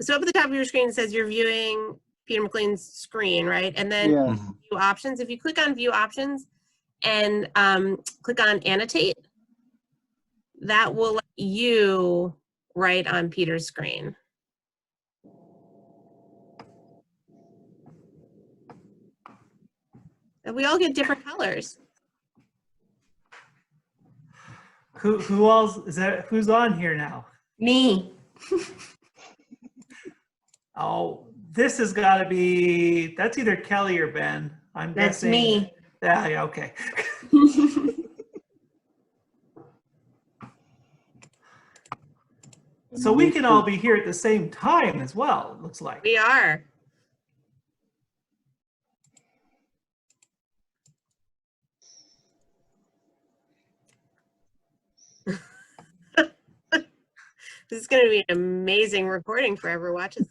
so up at the top of your screen it says you're viewing Peter McLean's screen, right? And then Yeah, view options. If you click on view options and click on annotate, that will let you write on Peter's screen. And we all get different colors. Who else is that? Who's on here now? Me. Oh, this has got to be, that's either Kelly or Ben. I'm That's guessing. me. Yeah, okay. So we can all be here at the same time as well, it looks like. We are. This is going to be an amazing recording for whoever watches.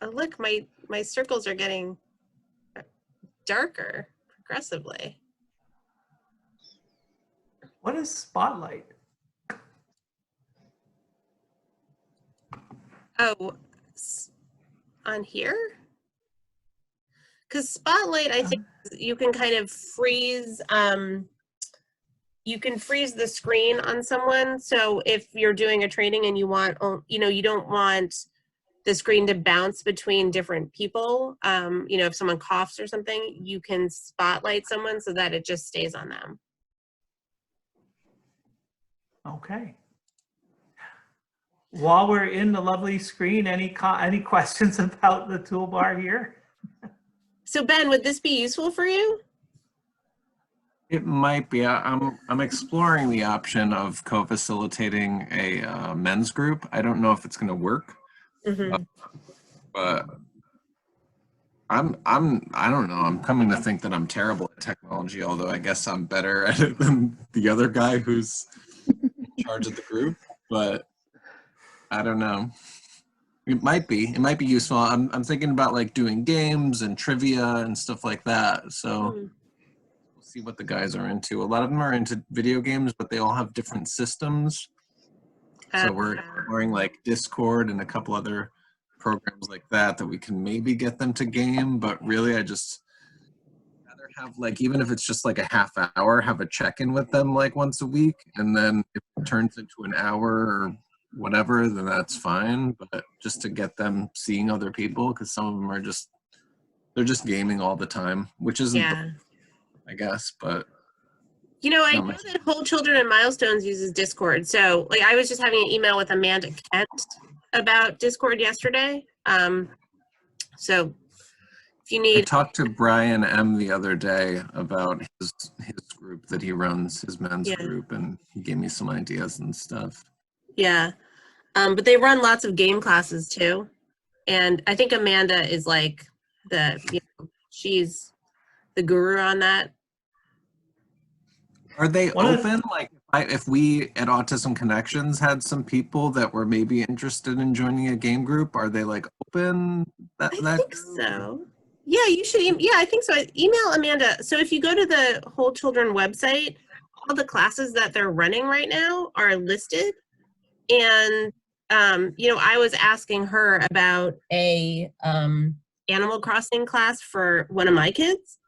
Oh, look, my circles are getting darker progressively. What is Spotlight? Oh, on here? Because Spotlight, I think you can kind of freeze, you can freeze the screen on someone. So if you're doing a training and you want, you don't want the screen to bounce between different people. If someone coughs or something, you can spotlight someone so that it just stays on them. Okay. While we're in the lovely screen, any questions about the toolbar here? So Ben, would this be useful for you? It might be. I'm exploring the option of co-facilitating a men's group. I don't know if it's going to work, Mhm. but I don't know. I'm coming to think that I'm terrible at technology, although I guess I'm better at it than the other guy who's in charge of the group. But I don't know. It might be useful. I'm thinking about like doing games and trivia and stuff like that. So Mhm. we'll see what the guys are into. A lot of them are into video games, but they all have different systems. So we're exploring like Discord and a couple other programs like that we can maybe get them to game. But really, I just rather have like, even if it's just like a half hour, have a check-in with them like once a week, and then if it turns into an hour or whatever, then that's fine. But just to get them seeing other people, because some of them are they're just gaming all the time, which isn't, Yeah. I guess, but I Not know much. that Whole Children and Milestones uses Discord. So like I was just having an email with Amanda Kent about Discord yesterday. So if you I need, talked to Brian M. the other day about his group that he runs, his men's Yeah. group, and he gave me some ideas and stuff. yeah. But they run lots of game classes too. And I think Amanda is like she's the guru on that. Are they One of the- open? Like, if we at Autism Connections had some people that were maybe interested in joining a game group, are they like open? I think so. Yeah, you should. Yeah, I think so. Email Amanda. So if you go to the Whole Children website, all the classes that they're running right now are listed. And I was asking her about a Animal Crossing class for one of my kids.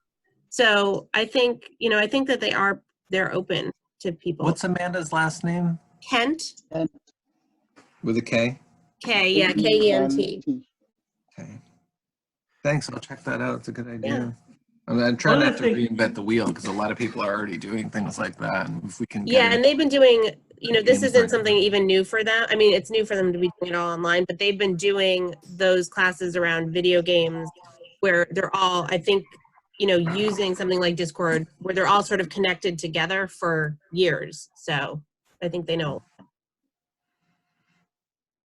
So I think that they're open to people. What's Amanda's last name? Kent? With a K? K, yeah, K-E-N-T. Okay. Thanks. I'll check that out. It's a good idea. Yeah. I'm trying One not of to the reinvent the wheel because a lot of people are already doing things like that. And if we can Yeah, and they've been doing, this Games isn't like something that. even new for them. I mean, it's new for them to be doing it all online, but they've been doing those classes around video games where they're all, I think, using something like Discord where they're all sort of connected together for years. So I think they know.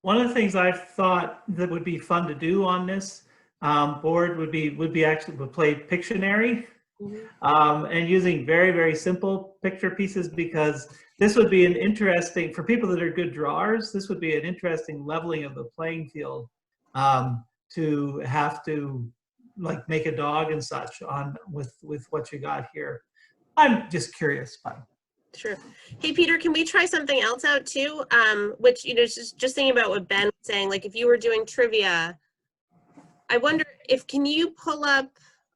One of the things I thought that would be fun to do on this board would play Pictionary, and using very, very simple picture pieces, because this would be an interesting, for people that are good drawers, this would be an interesting leveling of the playing field, to have to like make a dog and such with what you got here. I'm just curious, but Sure. Hey, Peter, can we try something else out too? Which, just thinking about what Ben was saying, like if you were doing trivia, I wonder can you pull up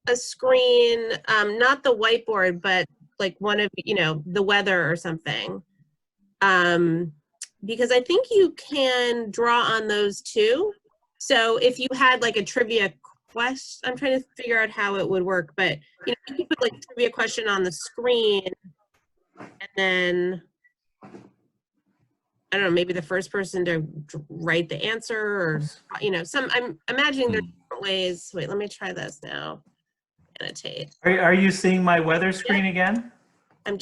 a screen, not the whiteboard, but like one of, the weather or something. Because I think you can draw on those too. So if you had like a trivia question, I'm trying to figure out how it would work, but you could put like trivia question on the screen. And then, I don't know, maybe the first person to write the answer or, I'm imagining there's different ways. Wait, let me try this now. Annotate. are you seeing my weather screen again? I'm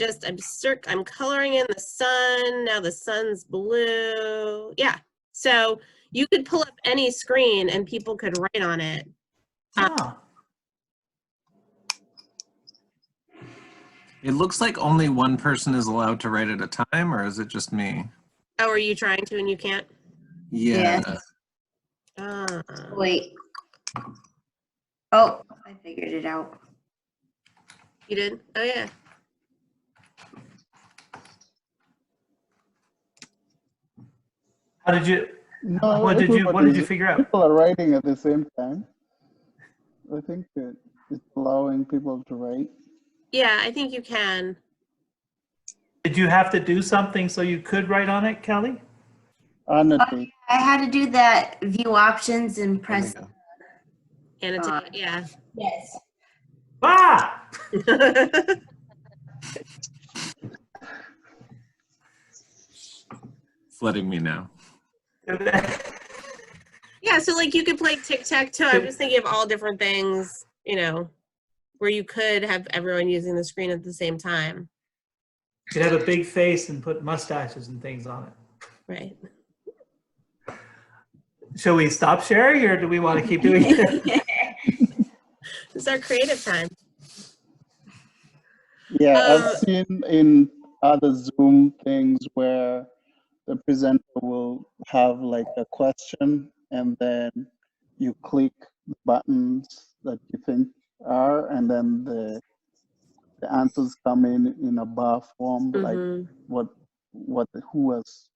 coloring in the sun. Now the sun's blue. Yeah. So you could pull up any screen and people could write on it. Ah. It looks like only one person is allowed to write at a time, or is it just me? Oh, are you trying to and you can't? Yeah. Wait. Oh, I figured it out. You did? Oh, yeah. How did you? No, What did you figure out? People are writing at the same time. I think that it's allowing people to write. Yeah, I think you can. Did you have to do something so you could write on it, Kelly? Annotate. I had to do that view options and There we press go. Annotate, yeah. yes. Ah! It's letting me know. Yeah, so like you could play tic-tac-toe. I'm just thinking of all different things, where you could have everyone using the screen at the same time. You could have a big face and put mustaches and things on it. Right. Shall we stop sharing, or do we want to keep doing it? This is our creative time. Yeah, I've seen in other Zoom things where the presenter will have like a question and then you click the buttons that you think are, and then the answers come in a bar form, like Mhm. who has,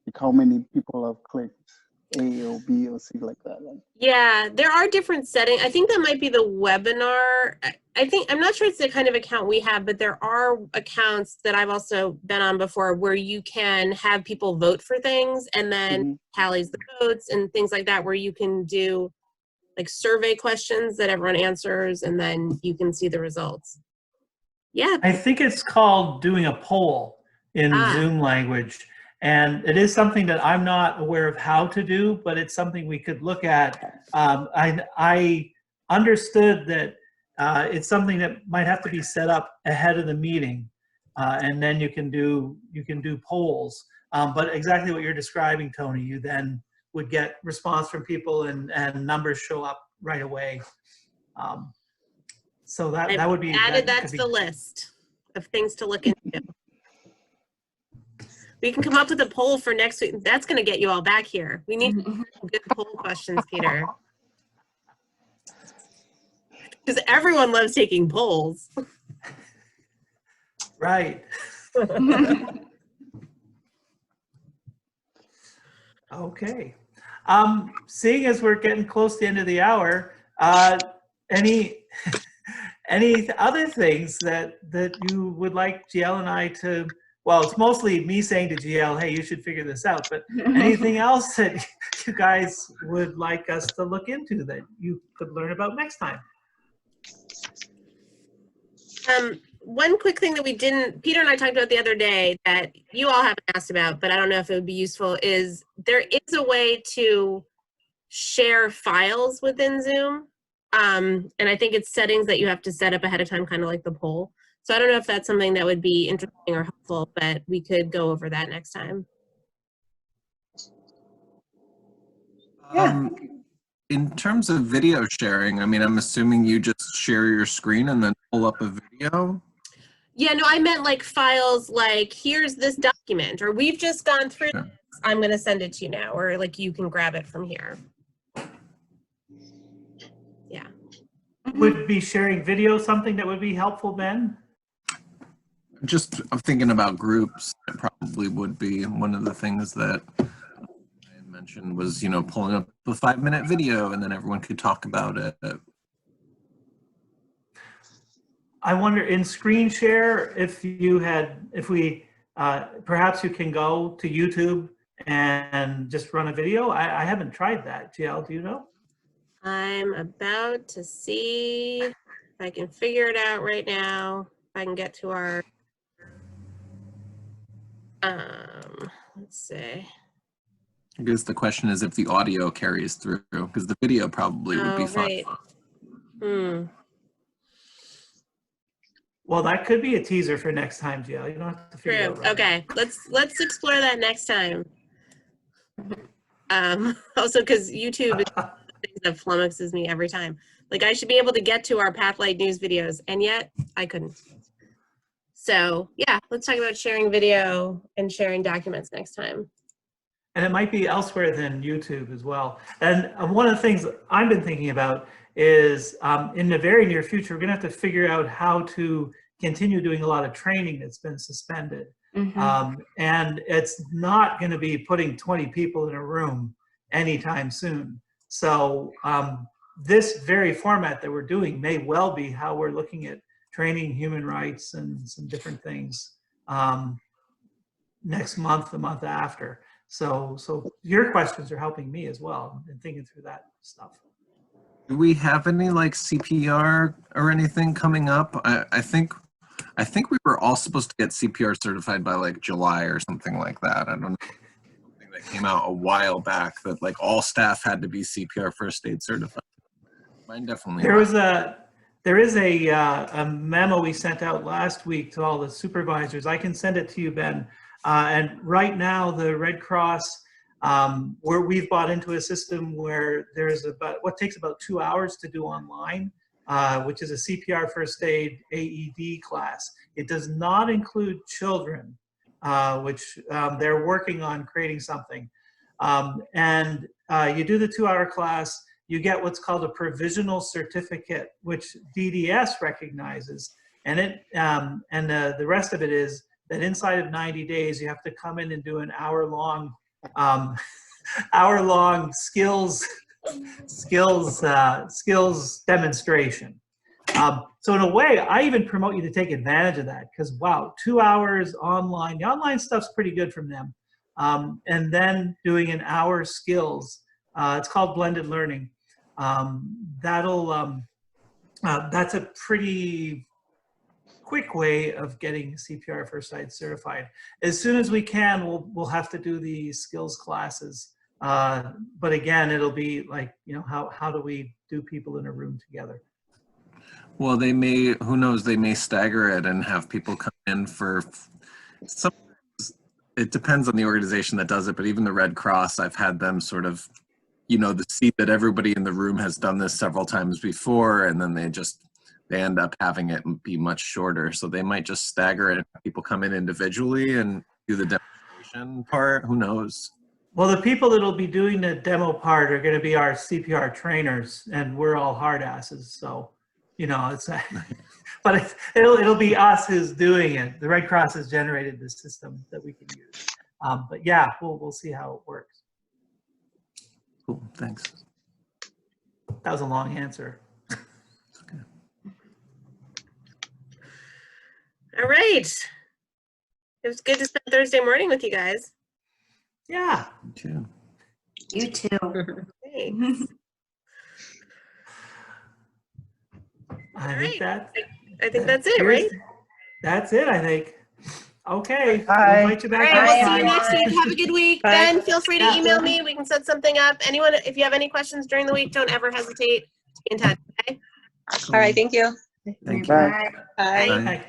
like how many people have clicked A or B or C like that. Like, Yeah, there are different settings. I think that might be the webinar. I'm not sure it's the kind of account we have, but there are accounts that I've also been on before where you can have people vote for things and then tallies the votes and things like that, where you can do like survey questions that everyone answers and then you can see the results. Yeah. I think it's called doing a poll in Zoom language. And it is something that I'm not aware of how to do, but it's something we could look at. I understood that it's something that might have to be set up ahead of the meeting, and then you can do polls. But exactly what you're describing, Tony, you then would get response from people and numbers show up right away. So that would be, Added that could to be, the list of things to look into. We can come up with a poll for next week. That's going to get you all back here. We need good poll questions, Peter. Because everyone loves taking polls. right. Okay. Seeing as we're getting close to the end of the hour, any any other things that you would like GL and I to, well, it's mostly me saying to GL, hey, you should figure this out, but anything else that you guys would like us to look into that you could learn about next time? One quick thing that we didn't, Peter and I talked about the other day that you all haven't asked about, but I don't know if it would be useful, is there is a way to share files within Zoom. And I think it's settings that you have to set up ahead of time, kind of like the poll. So I don't know if that's something that would be interesting or helpful, but we could go over that next time. In terms of video sharing, I mean, I'm assuming you just share your screen and then pull up a video. Yeah, no, I meant like files like, here's this document, or we've just gone through Sure. this, I'm going to send it to you now, or like you can grab it from here. Yeah. Would be sharing video something that would be helpful, Ben? Just, I'm thinking about groups. It probably would be one of the things that I mentioned was, you know, pulling up a 5-minute video and then everyone could talk about it. I wonder in screen share if you had, if we, perhaps you can go to YouTube and just run a video. I haven't tried that. GL, do you know? I'm about to see if I can figure it out right now. If I can get to our, let's see. I guess the question is if the audio carries through, because the video probably would be Oh, fine. right. Well, that could be a teaser for next time, GL. You don't have to figure it True. out right Okay, let's explore that next time. Also, because YouTube is now. things that flummoxes me every time. Like I should be able to get to our Pathlight News videos, and yet I couldn't. So yeah, let's talk about sharing video and sharing documents next time. And it might be elsewhere than YouTube as well. And one of the things I've been thinking about is in the very near future, we're gonna have to figure out how to continue doing a lot of training that's been suspended. And it's not gonna be putting 20 people in a room anytime soon. So this very format that we're doing may well be how we're looking at training human rights and some different things next month, the month after. So your questions are helping me as well in thinking through that stuff. Do we have any like CPR or anything coming up? I think we were all supposed to get CPR certified by like July or something like that. I don't know. Something that came out a while back that like all staff had to be CPR first aid certified. Mine definitely. There is a memo we sent out last week to all the supervisors. I can send it to you, Ben. And right now, the Red Cross, where we've bought into a system where there's about what takes about 2 hours to do online, which is a CPR first aid AED class. It does not include children, which they're working on creating something. And you do the 2-hour class. You get what's called a provisional certificate, which DDS recognizes, and the rest of it is that inside of 90 days you have to come in and do an hour-long skills demonstration. So in a way, I even promote you to take advantage of that because wow, 2 hours online. The online stuff's pretty good from them, and then doing an hour skills. It's called blended learning. That's a pretty quick way of getting CPR first aid certified. As soon as we can, we'll have to do the skills classes. But again, it'll be like, you know, how do we do people in a room together? Well, they may, who knows, they may stagger it and have people come in for, sometimes it depends on the organization that does it, but even the Red Cross, I've had them sort of, you know, see that everybody in the room has done this several times before, and then they end up having it be much shorter. So they might just stagger it and people come in individually and do the demonstration part. Who knows? Well, the people that'll be doing the demo part are going to be our CPR trainers, and we're all hard asses. So, you know, it's, but it'll be us who's doing it. The Red Cross has generated this system that we can use. But yeah, we'll see how it works. Cool, thanks. That was a long answer. Okay. All right. It was good to spend Thursday morning with you guys. Yeah. Me too. You too. Thanks. I think I think that's it, right? That's it, I think. Okay. Bye. We'll invite you All back right, we'll see you next next time. week. Have a good week. Bye. Ben, feel free to Yeah. email me. We can set something up. Anyone, if you have any questions during the week, don't ever hesitate to be in touch. Okay? All right, thank you. Thank you. Bye. Bye. Bye. Bye. Bye.